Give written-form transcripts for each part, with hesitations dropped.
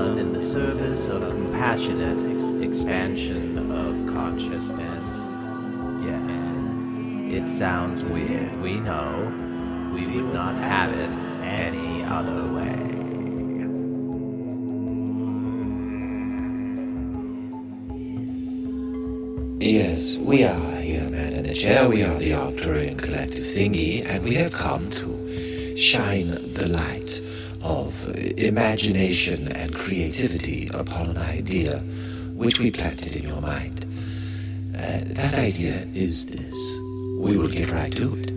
done in the service of compassionate expansion of consciousness. Yes, it sounds weird, we know. We would not have it any other way. Yes, we are here, man in the chair. We are the Arcturian Collective Thingy, and we have come to shine the light of imagination and creativity upon an idea which we planted in your mind. That idea is this. We will get right to it.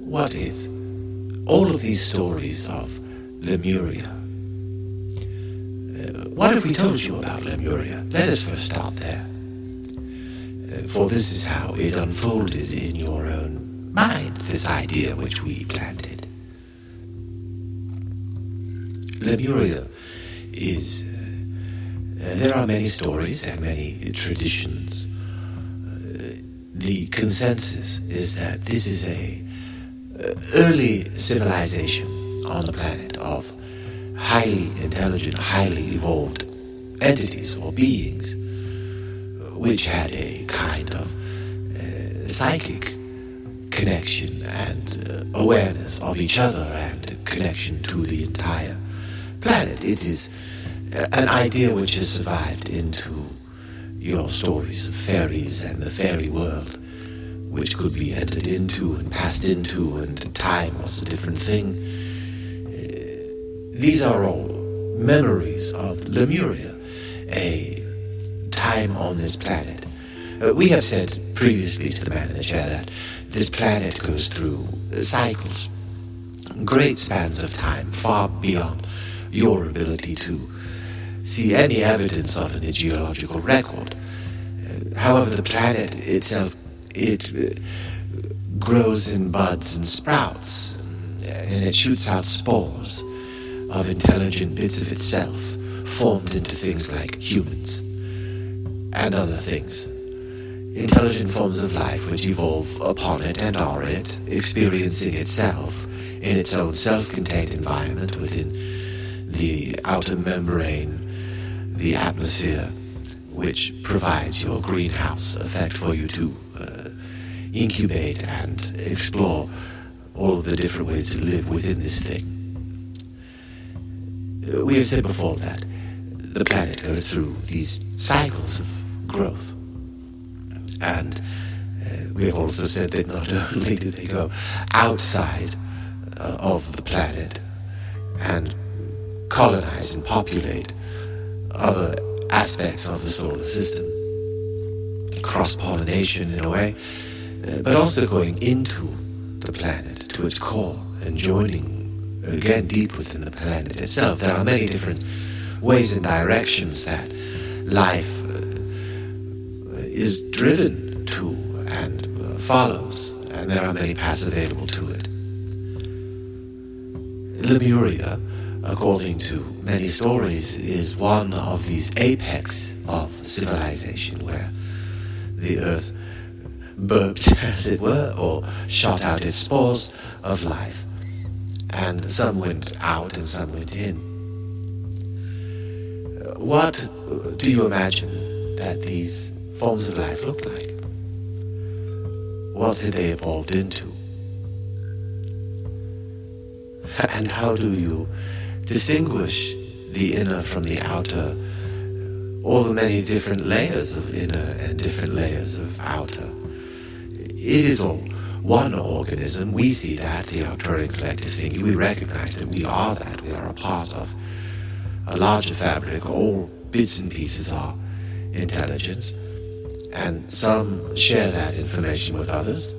What if all of these stories of Lemuria, what if we told you about Lemuria? Let us first start there. For this is how it unfolded in your own mind, this idea which we planted. Lemuria is... there are many stories and many traditions. The consensus is that this is a early civilization on the planet of highly intelligent, highly evolved entities or beings, which had a kind of psychic connection and awareness of each other and connection to the entire planet. It is an idea which has survived into your stories of fairies and the fairy world, which could be entered into and passed into, and time was a different thing. These are all memories of Lemuria, a time on this planet. We have said previously to the man in the chair that this planet goes through cycles, great spans of time, far beyond your ability to see any evidence of in the geological record. However, the planet itself, it grows and buds and sprouts, and it shoots out spores of intelligent bits of itself, formed into things like humans and other things. Intelligent forms of life which evolve upon it and are it, experiencing itself in its own self-contained environment within the outer membrane, the atmosphere, which provides your greenhouse effect for you to incubate and explore all of the different ways to live within this thing. We have said before that the planet goes through these cycles of growth. And we have also said that not only do they go outside of the planet and colonize and populate other aspects of the solar system, cross-pollination in a way, but also going into the planet to its core and joining again deep within the planet itself. There are many different ways and directions that life is driven to and follows, and there are many paths available to it. Lemuria, according to many stories, is one of these apex of civilization where the earth burped, as it were, or shot out its spores of life, and some went out and some went in. What do you imagine that these forms of life look like? What had they evolved into? And how do you distinguish the inner from the outer, all the many different layers of inner and different layers of outer? It is all one organism. We see that, the Arcturian Collective Thingy. We recognize that we are that. We are a part of a larger fabric. All bits and pieces are intelligent, and some share that information with others,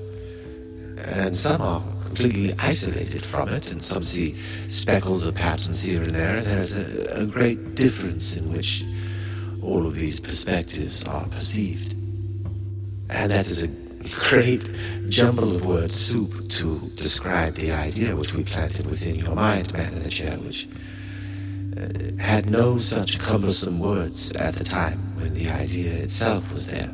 and some are completely isolated from it, and some see speckles of patterns here and there. There is a great difference in which all of these perspectives are perceived. And that is a great jumble of word soup to describe the idea which we planted within your mind, man in the chair, which had no such cumbersome words at the time when the idea itself was there.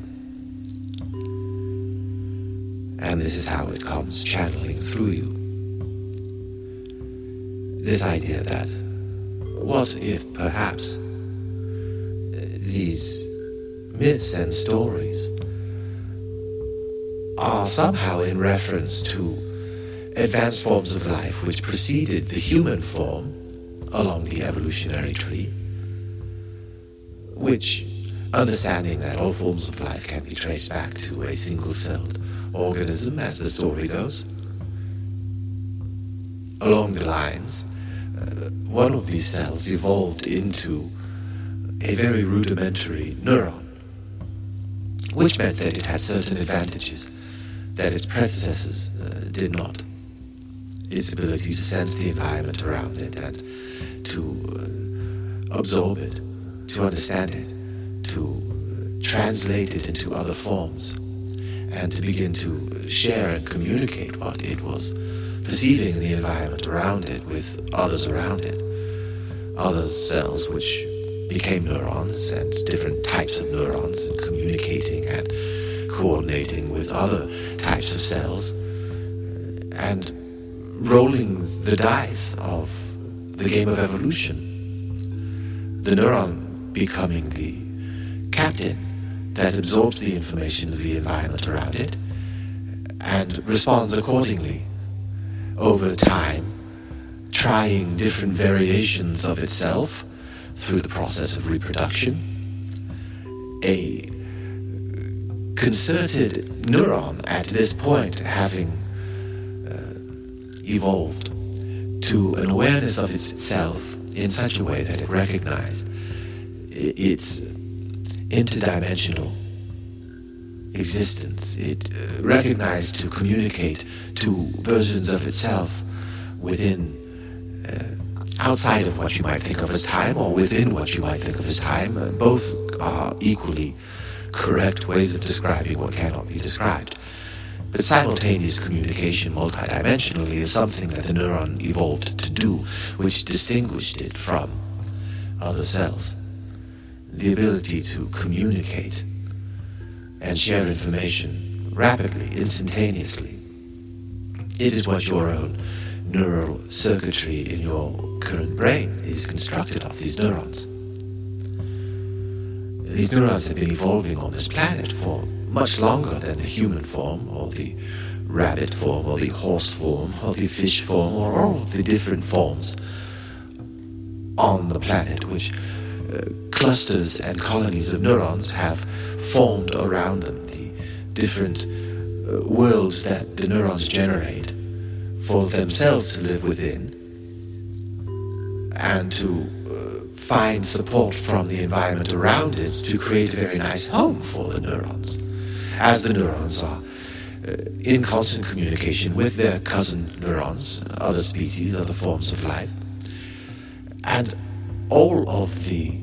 And this is how it comes channeling through you. This idea that what if perhaps these myths and stories are somehow in reference to advanced forms of life which preceded the human form along the evolutionary tree, which, understanding that all forms of life can be traced back to a single-celled organism as the story goes, along the lines, one of these cells evolved into a very rudimentary neuron, which meant that it had certain advantages that its predecessors did not. Its ability to sense the environment around it and to absorb it, to understand it, to translate it into other forms, and to begin to share and communicate what it was perceiving in the environment around it with others around it, other cells which became neurons and different types of neurons, and communicating and coordinating with other types of cells, and rolling the dice of the game of evolution. The neuron becoming the captain that absorbs the information of the environment around it and responds accordingly over time, trying different variations of itself through the process of reproduction. A concerted neuron at this point having evolved to an awareness of itself in such a way that it recognized its interdimensional existence. It recognized to communicate to versions of itself within, outside of what you might think of as time, or within what you might think of as time. Both are equally correct ways of describing what cannot be described. But simultaneous communication multidimensionally is something that the neuron evolved to do, which distinguished it from other cells. The ability to communicate and share information rapidly, instantaneously. It is what your own neural circuitry in your current brain is constructed of, these neurons. These neurons have been evolving on this planet for much longer than the human form, or the rabbit form, or the horse form, or the fish form, or all of the different forms on the planet, which clusters and colonies of neurons have formed around them, the different worlds that the neurons generate for themselves to live within and to find support from the environment around it to create a very nice home for the neurons, as the neurons are in constant communication with their cousin neurons, other species, other forms of life. And all of the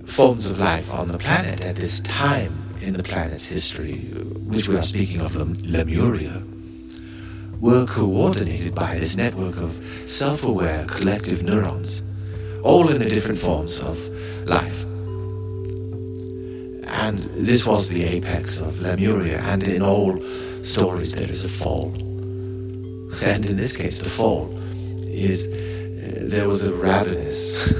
forms of life on the planet at this time in the planet's history, which we are speaking of Lemuria, were coordinated by this network of self-aware collective neurons, all in the different forms of life. And this was the apex of Lemuria, and in all stories there is a fall. And in this case the fall is, there was a ravenous,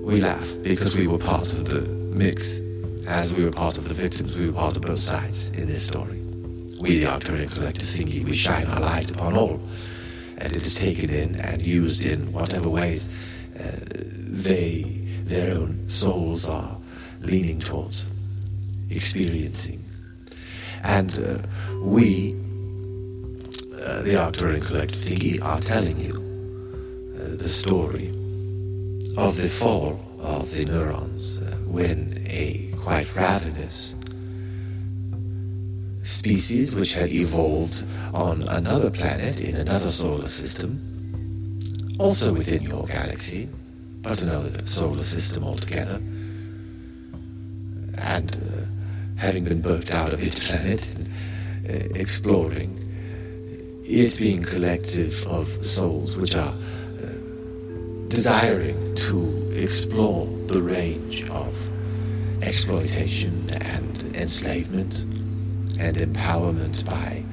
we laugh because we were part of the mix, as we were part of the victims, we were part of both sides in this story. We, the Arcturian Collective Thingy, we shine our light upon all, and it is taken in and used in whatever ways their own souls are leaning towards, experiencing. And we, the Arcturian Collective Thingy, are telling you the story of the fall of the neurons when a quite ravenous species which had evolved on another planet in another solar system, also within your galaxy, but another solar system altogether, and having been birthed out of its planet and exploring, it being collective of souls which are desiring to explore the range of exploitation and enslavement and empowerment by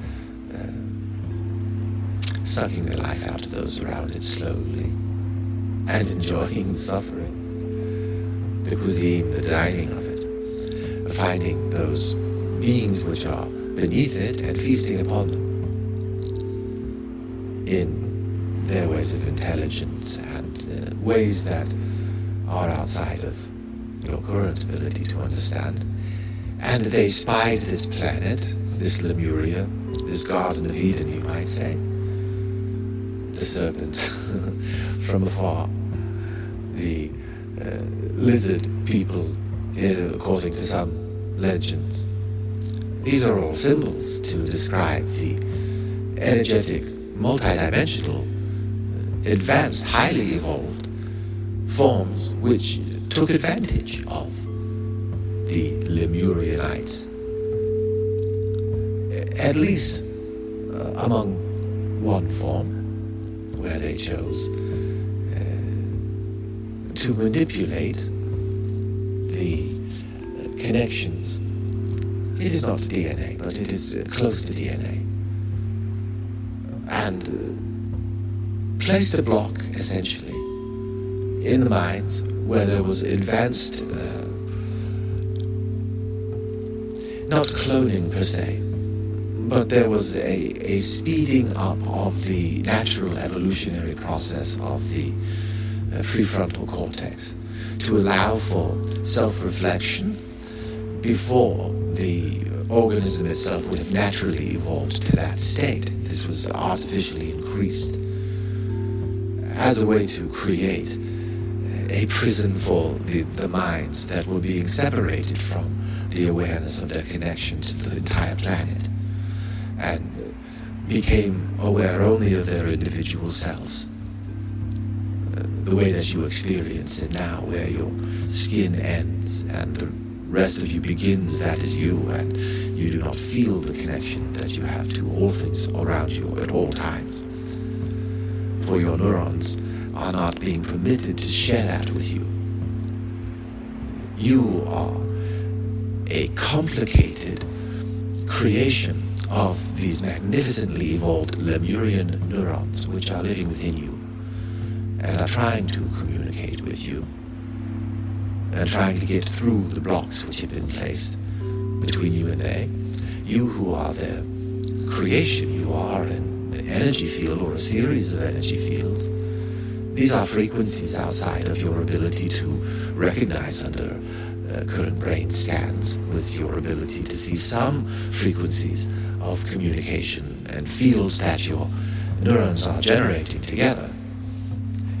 sucking the life out of those around it slowly, and enjoying the suffering, the cuisine, the dining of it, finding those beings which are beneath it and feasting upon them in their ways of intelligence and ways that are outside of your current ability to understand. And they spied this planet, this Lemuria, this Garden of Eden, you might say, the serpent from afar, the lizard people, according to some legends. These are all symbols to describe the energetic, multidimensional, advanced, highly evolved forms which took advantage of the Lemurianites, at least among one form, where they chose to manipulate the connections. It is not DNA, but it is close to DNA, and placed a block, essentially, in the minds where there was advanced, not cloning per se, but there was a speeding up of the natural evolutionary process of the prefrontal cortex to allow for self-reflection before the organism itself would have naturally evolved to that state. This was artificially increased as a way to create a prison for the minds that were being separated from the awareness of their connection to the entire planet, and became aware only of their individual selves. The way that you experience it now, where your skin ends and the rest of you begins, that is you, and you do not feel the connection that you have to all things around you at all times. For your neurons are not being permitted to share that with you. You are a complicated creation of these magnificently evolved Lemurian neurons which are living within you and are trying to communicate with you and trying to get through the blocks which have been placed between you and they. You who are their creation, you are an energy field or a series of energy fields. These are frequencies outside of your ability to recognize under current brain scans, with your ability to see some frequencies of communication and fields that your neurons are generating together.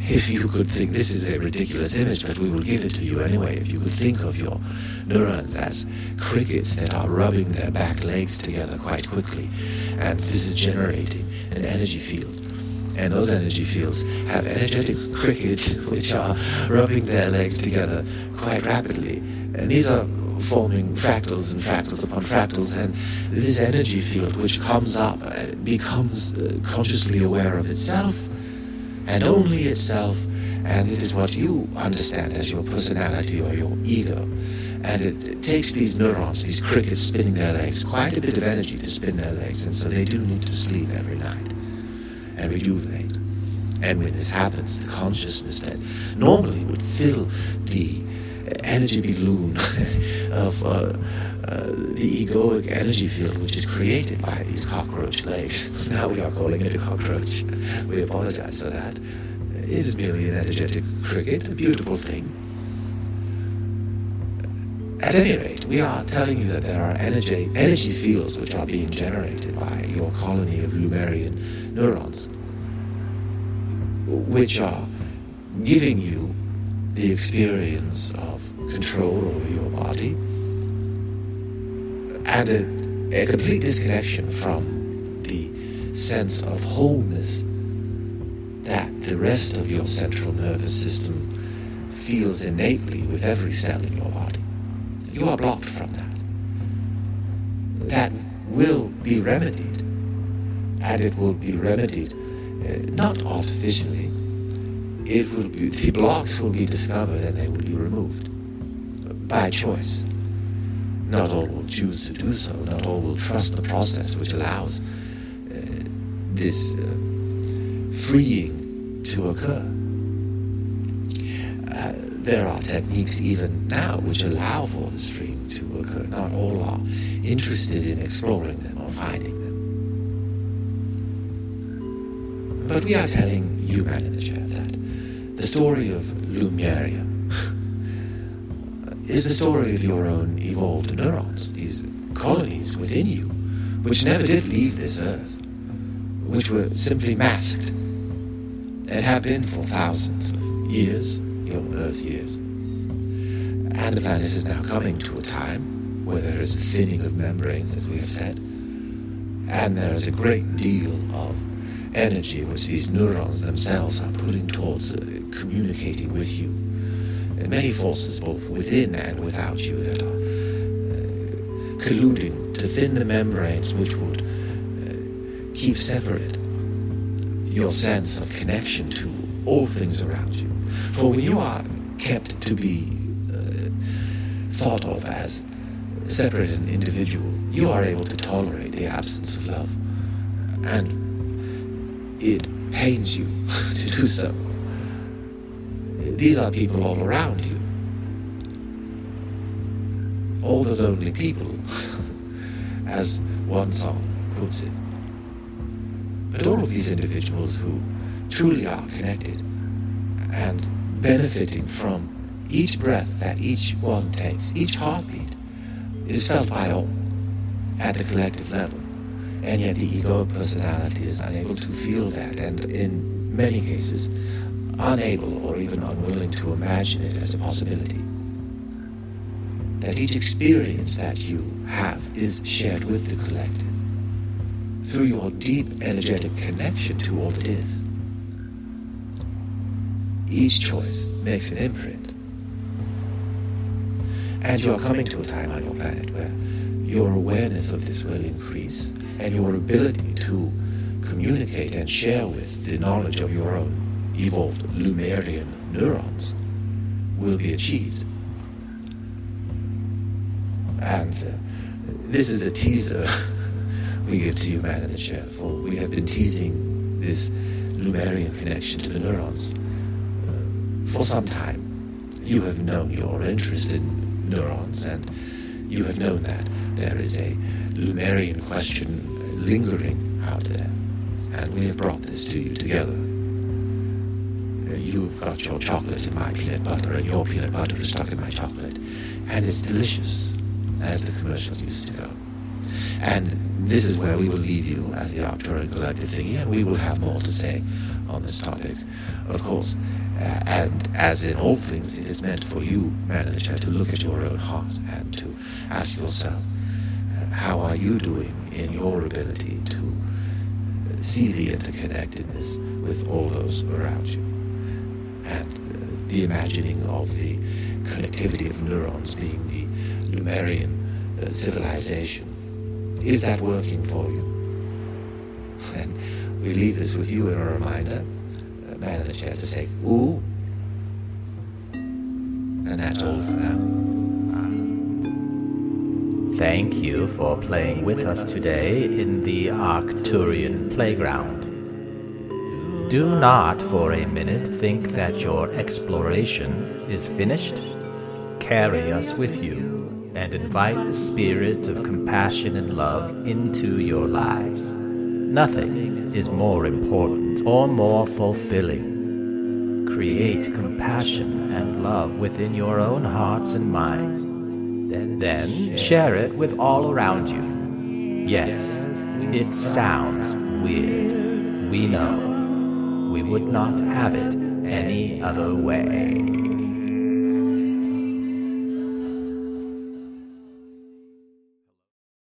If you could think, this is a ridiculous image, but we will give it to you anyway, if you could think of your neurons as crickets that are rubbing their back legs together quite quickly, and this is generating an energy field. And those energy fields have energetic crickets which are rubbing their legs together quite rapidly. And these are forming fractals and fractals upon fractals, and this energy field which comes up becomes consciously aware of itself, and only itself, and it is what you understand as your personality or your ego. And it takes these neurons, these crickets spinning their legs, quite a bit of energy to spin their legs, and so they do need to sleep every night and rejuvenate. And when this happens, the consciousness that normally would fill the energy balloon of the egoic energy field which is created by these cockroach legs. Now we are calling it a cockroach. We apologize for that. It is merely an energetic cricket, a beautiful thing. At any rate, we are telling you that there are energy fields which are being generated by your colony of Lemurian neurons, which are giving you the experience of control over your body and a complete disconnection from the sense of wholeness that the rest of your central nervous system feels innately with every cell in your body. You are blocked from that. That will be remedied, and it will be remedied not artificially. The blocks will be discovered and they will be removed by choice. Not all will choose to do so. Not all will trust the process which allows this freeing to occur. There are techniques even now which allow for this freeing to occur. Not all are interested in exploring them or finding them. But we are telling you, man in the chair, that the story of Lemuria is the story of your own evolved neurons, these colonies within you, which never did leave this earth, which were simply masked, and have been for thousands of years, your earth years. And the planet is now coming to a time where there is a thinning of membranes, as we have said, and there is a great deal of energy which these neurons themselves are putting towards communicating with you. And many forces, both within and without you, that are colluding to thin the membranes which would keep separate your sense of connection to all things around you. For when you are kept to be thought of as separate and individual, you are able to tolerate the absence of love. And it pains you to do so. These are people all around you. All the lonely people, as one song puts it. But all of these individuals who truly are connected and benefiting from each breath that each one takes, each heartbeat, is felt by all at the collective level. And yet the ego personality is unable to feel that, and in many cases unable or even unwilling to imagine it as a possibility. That each experience that you have is shared with the collective through your deep energetic connection to all that is. Each choice makes an imprint. And you are coming to a time on your planet where your awareness of this will increase, and your ability to communicate and share with the knowledge of your own evolved Lemurian neurons will be achieved. And this is a teaser we give to you, man in the chair, for we have been teasing this Lemurian connection to the neurons for some time. You have known your interest in neurons, and you have known that there is a Lemurian question lingering out there, and we have brought this to you together. You've got your chocolate in my peanut butter, and your peanut butter is stuck in my chocolate, and it's delicious, as the commercial used to go. And this is where we will leave you as the Arcturian Collective Thingy, and we will have more to say on this topic, of course. And as in all things, it is meant for you, man in the chair, to look at your own heart and to ask yourself, how are you doing in your ability to see the interconnectedness with all those around you? And the imagining of the connectivity of neurons being the Lemurian civilization. Is that working for you? And we leave this with you in a reminder, man in the chair, to say, ooh. And that's all for now. Thank you for playing with us today in the Arcturian Playground. Do not for a minute think that your exploration is finished. Carry us with you and invite the spirit of compassion and love into your lives. Nothing is more important or more fulfilling. Create compassion and love within your own hearts and minds. Then share it with all around you. Yes, it sounds weird. We know. We would not have it any other way.